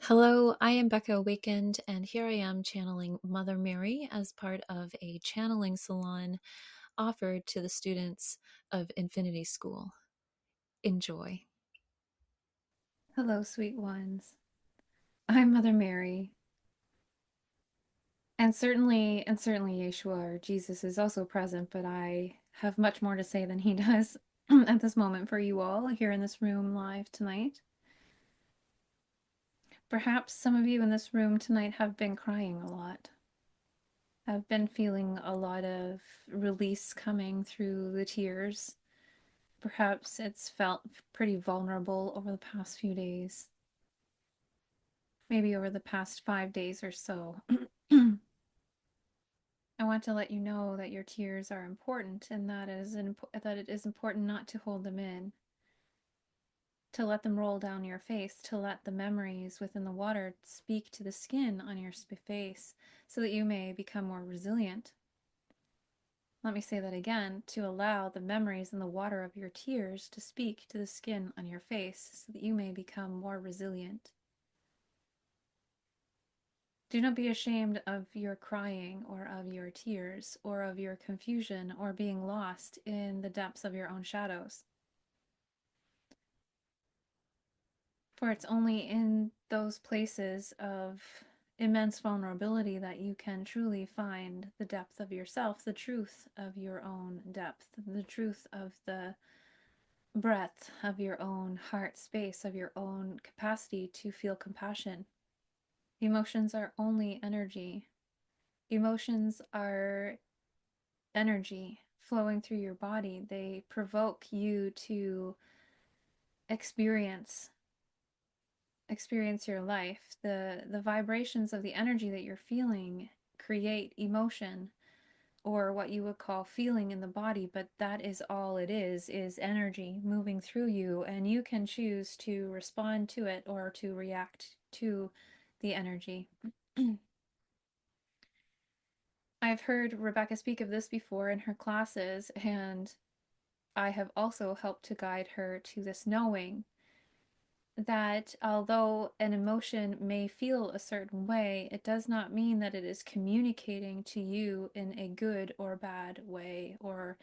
Hello, I am Becca Awakened, and here I am channeling Mother Mary as part of a channeling salon offered to the students of Infinity School. Enjoy. Hello, sweet ones. I'm Mother Mary. And certainly Yeshua, or Jesus, is also present, but I have much more to say than he does at this moment for you all here in this room live tonight. Perhaps some of you in this room tonight have been crying a lot. I've been feeling a lot of release coming through the tears. Perhaps it's felt pretty vulnerable over the past few days, maybe over the past 5 days or so. I want to let you know that your tears are important and that it is important not to hold them in, to let them roll down your face, to let the memories within the water speak to the skin on your face so that you may become more resilient. Let me say that again, to allow the memories in the water of your tears to speak to the skin on your face so that you may become more resilient. Do not be ashamed of your crying or of your tears or of your confusion or being lost in the depths of your own shadows. For it's only in those places of immense vulnerability that you can truly find the depth of yourself, the truth of your own depth, the truth of the breadth of your own heart space, of your own capacity to feel compassion. Emotions are only energy. Emotions are energy flowing through your body. They provoke you to experience your life. The vibrations of the energy that you're feeling create emotion, or what you would call feeling in the body, but that is all it is energy moving through you, and you can choose to respond to it or to react to the energy. I've heard Rebecca speak of this before in her classes, and I have also helped to guide her to this knowing that although an emotion may feel a certain way, it does not mean that it is communicating to you in a good or bad way, or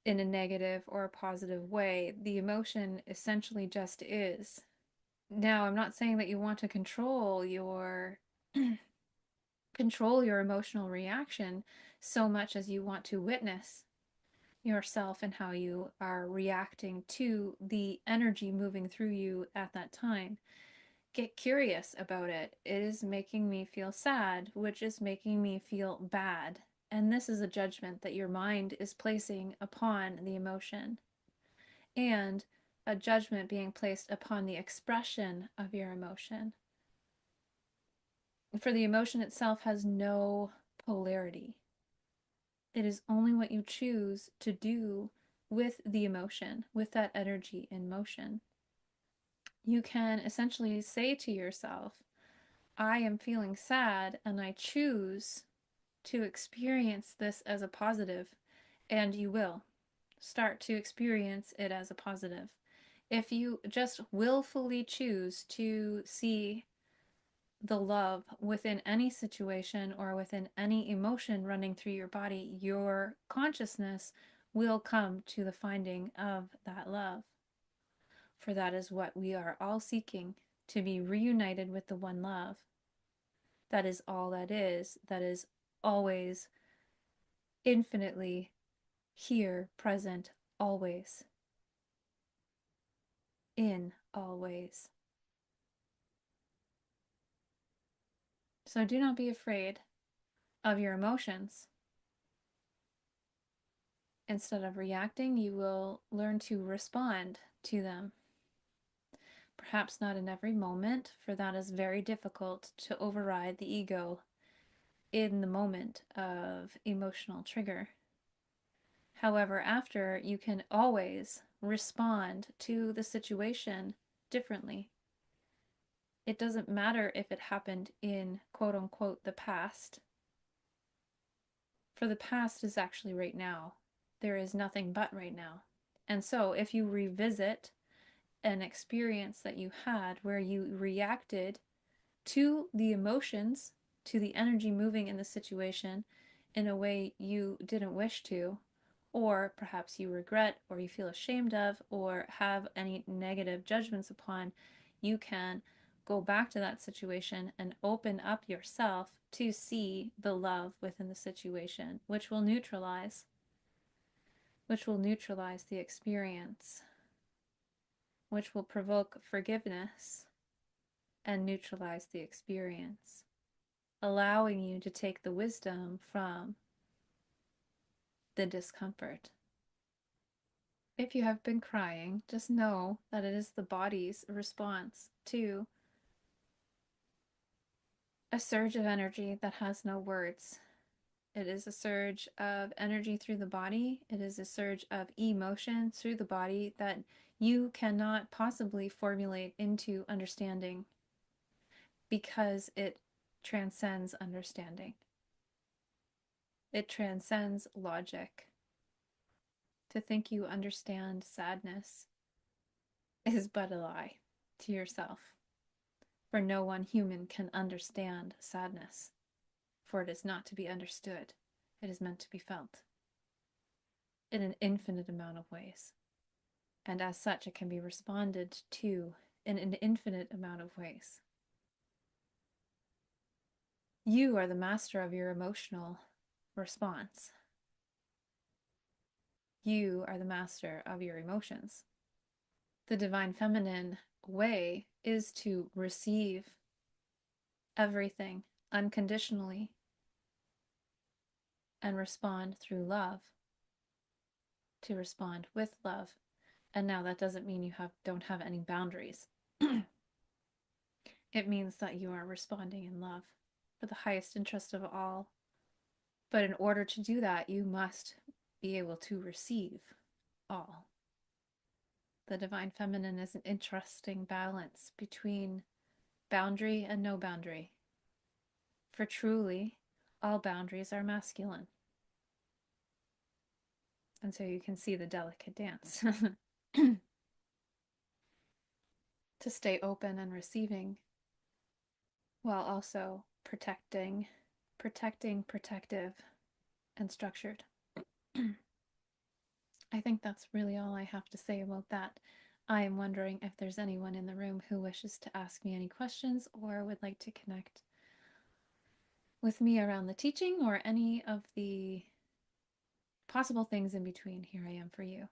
in a negative or a positive way. The emotion essentially just is. Now, I'm not saying that you want to control your emotional reaction so much as you want to witness yourself and how you are reacting to the energy moving through you at that time. Get curious about it. It is making me feel sad, which is making me feel bad. And this is a judgment that your mind is placing upon the emotion, and a judgment being placed upon the expression of your emotion. For the emotion itself has no polarity. It is only what you choose to do with the emotion, with that energy in motion. You can essentially say to yourself, I am feeling sad and I choose to experience this as a positive, and you will start to experience it as a positive. If you just willfully choose to see the love within any situation or within any emotion running through your body, your consciousness will come to the finding of that love. For that is what we are all seeking, to be reunited with the one love. That is all that is. That is always infinitely here, present, always, in always. So do not be afraid of your emotions. Instead of reacting, you will learn to respond to them. Perhaps not in every moment, for that is very difficult to override the ego in the moment of emotional trigger. However, after, you can always respond to the situation differently. It doesn't matter if it happened in quote unquote the past, for the past is actually right now. There is nothing but right now. And so if you revisit an experience that you had where you reacted to the emotions, to the energy moving in the situation in a way you didn't wish to, or perhaps you regret or you feel ashamed of or have any negative judgments upon, you can go back to that situation and open up yourself to see the love within the situation, which will neutralize the experience, which will provoke forgiveness and neutralize the experience, allowing you to take the wisdom from the discomfort. If you have been crying, just know that it is the body's response to a surge of energy that has no words. It is a surge of energy through the body. It is a surge of emotion through the body that you cannot possibly formulate into understanding because it transcends understanding. It transcends logic. To think you understand sadness is but a lie to yourself. For no one human can understand sadness, for it is not to be understood. It is meant to be felt in an infinite amount of ways. And as such, it can be responded to in an infinite amount of ways. You are the master of your emotional response. You are the master of your emotions. The divine feminine way is to receive everything unconditionally and respond through love, to respond with love. And now that doesn't mean you don't have any boundaries. It means that you are responding in love for the highest interest of all. But in order to do that, you must be able to receive all. The divine feminine is an interesting balance between boundary and no boundary. For truly, all boundaries are masculine. And so you can see the delicate dance. To stay open and receiving while also protective, and structured. I think that's really all I have to say about that. I am wondering if there's anyone in the room who wishes to ask me any questions or would like to connect with me around the teaching or any of the possible things in between. Here I am for you.